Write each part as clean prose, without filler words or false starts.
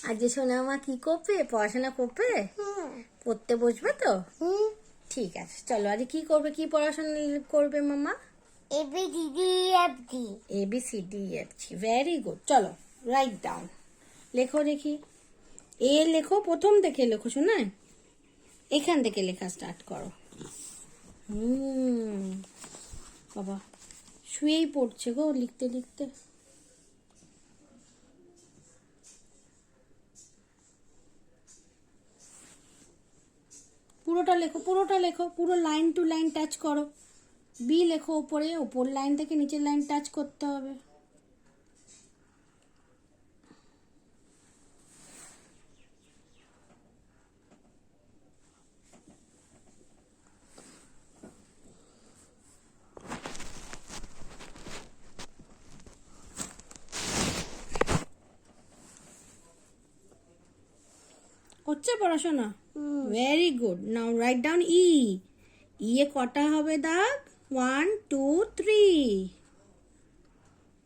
আজ সোনা মা কি করবে? পড়াশোনা করবে? পড়তে বসবে তো? ঠিক আছে, চলো আজ কি করবে, কি পড়াশোনা করবে মামা? ABCDEFG ABCDEFG, very good. চলো রাইট ডাউন, লেখো দেখি। এ লেখো, প্রথম থেকে লেখো শোনা, এখান থেকে লেখা স্টার্ট করো। বাবা শুয়েই পড়ছে গো লিখতে লিখতে। পুরোটা লেখো, পুরোটা লেখো, পুরো লাইন টু লাইন টাচ করো। বি লেখো উপরে, উপর লাইন থেকে নিচের লাইন টাচ করতে হবে। হচ্ছে পড়াশোনা? Very good. Now write down E. E এ কটা হবে দাগ? 1 2 3।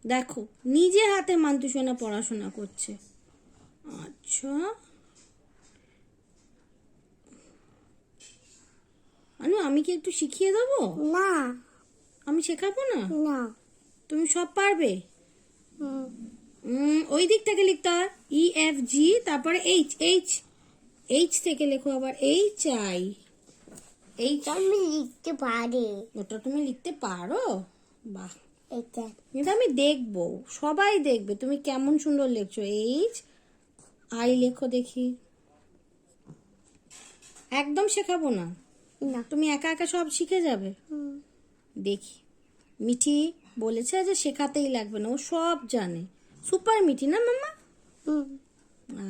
দেখো নিজে হাতে মান্তু সোনা পড়াশোনা করছে। আচ্ছা আনু, আমি কি একটু শিখিয়ে দেবো? না আমি শেখাবো না? না তুমি সব পারবে? ওই দিক থেকে লিখতে হয় EFG, তারপরে এইচ। এইচ এইচ থেকে লেখো আবার HI। এইচ আমি লিখতে পারি। ওটা তুমি লিখতে পারো? বাহ, এটা কিন্তু আমি দেখবো, সবাই দেখবে তুমি কেমন সুন্দর লিখছো। HI লেখো দেখি। একদম শেখাবো না, না তুমি একা একা সব শিখে যাবে। দেখি, মিঠি বলেছে যে শেখাতেই লাগবে না, ও সব জানে। সুপার মিঠি না মামা?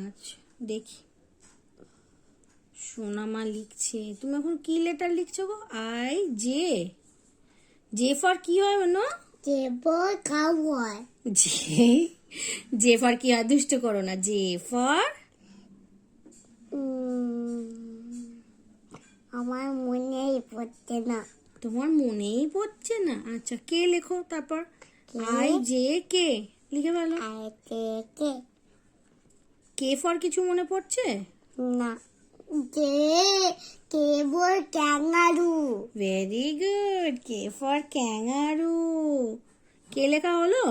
আচ্ছা দেখি, সোনামা লিখছে। তুমি এখন কি লেটার লিখছো গো? I J। জে ফর কি হয় না? দেবর খাওয়ার জে, জে ফর কি হয়? দুষ্ট করো না। জে ফর, আমার মনেই পড়ছে না। তোমার মনেই পড়ছে না? আচ্ছা কে লেখো তারপর। কে? IJ কে লিখে ফেলো। আইতে কে ফর কিছু মনে পড়ছে? না দেবর kangaroo very good, K for kangaroo. K লেখা হলো?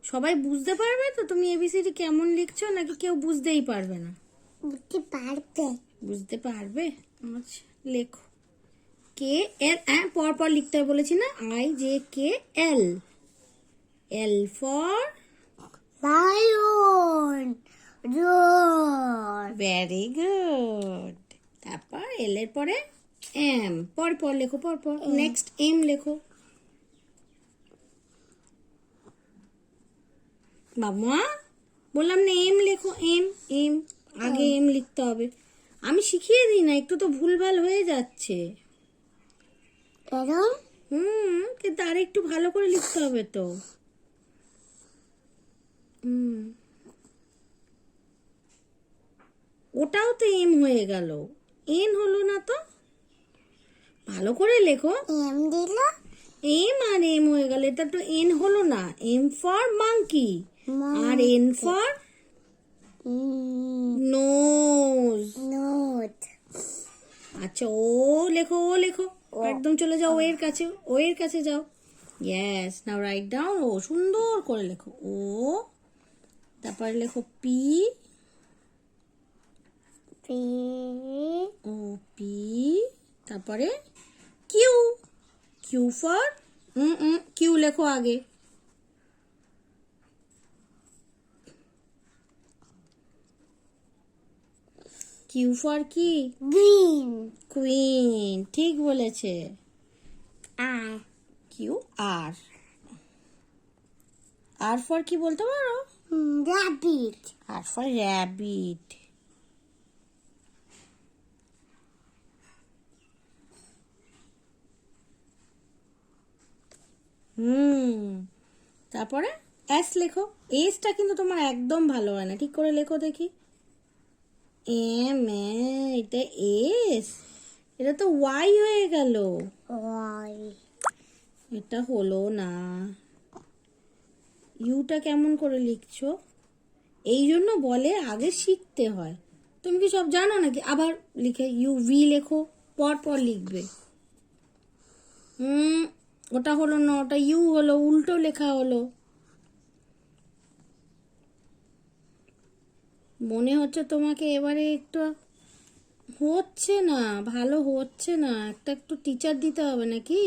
সবাই বুঝতে পারবে তো তুমি এবিসিডি কেমন লিখছো, নাকি কেউ বুঝতেই পারবে না? বুঝতে পারবে। বুঝতে পারবে। আচ্ছা লেখো। কে এল, পর পর লিখতে হবে বলেছি না। IJKL। L for lion roar very good. তারপর এল এর পরে এম, পর পর লেখো, পর পর। নেক্সট এম লেখো। বাবা বললাম না এম লেখো। এম এম আগে এম লিখতে হবে। আমি শিখিয়ে দিই না, একটু তো ভুলভাল হয়ে যাচ্ছে। এরম কিন্তু আর একটু ভালো করে লিখতে হবে তো। ওটাও তো এম হয়ে গেল, এন হলো না তো। ভালো করে লেখো। এম দিল এম আর এম হয়ে গেল, এটা তো এন হলো না। এম ফর মাঙ্কি, আর এন ফর নোজ। নোট আচ্ছা ও লেখো, ও লেখো, একদম চলে যাও ও এর কাছে, ও এর কাছে যাও। ইয়েস, নাও রাইট ডাউন। ও সুন্দর করে লেখো। ও, তারপরে লেখো পি। পি ও পি, তারপরে কিউ। কিউ ফর কিউ লেখো আগে। কিউ ফর কি? গ্রিন কুইন, ঠিক বলেছে। আর কিউ আর। আর ফর কি বলতে পারো? Rabbit R for rabbit. তারপরে এস লেখো। এসটা কিন্তু তোমার একদম ভালো হয় না, ঠিক করে লেখো দেখি। এম, এটা এস, এটা তো ওয়াই হয়ে গেল। ওয়াই এটা হলো না। ইউটা কেমন করে লিখছো? এই জন্য বলে আগে শিখতে হয়। তুমি কি সব জানো নাকি? আবার লিখে ইউ ভি লেখো, পর পর লিখবে। ওটা হলো না, ওটা ইউ হলো, উল্টো লেখা হলো। মনে হচ্ছে তোমাকে এবারে একটু হচ্ছে না, ভালো হচ্ছে না, একটু টিচার দিতে হবে নাকি?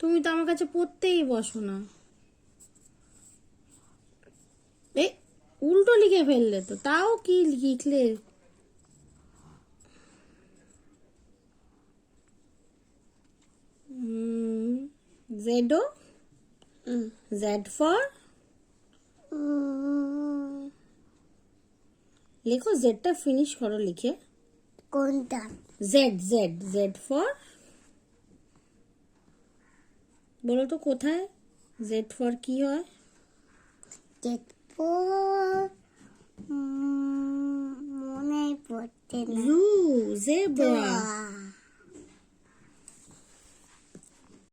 তুমি তো আমার কাছে পড়তেই বসো না। এ উল্টো লিখে ফেললে তো, তাও কি লিখলে? জেডো, জেড ফর, লেখো জেডটা ফিনিশ করো লিখে। কোনটা? জেড জেড জেড ফর, বলো তো কোথায় জেড ফর কি হয়? দেখবো, মনে পড়তে না। জু, জেব্রা।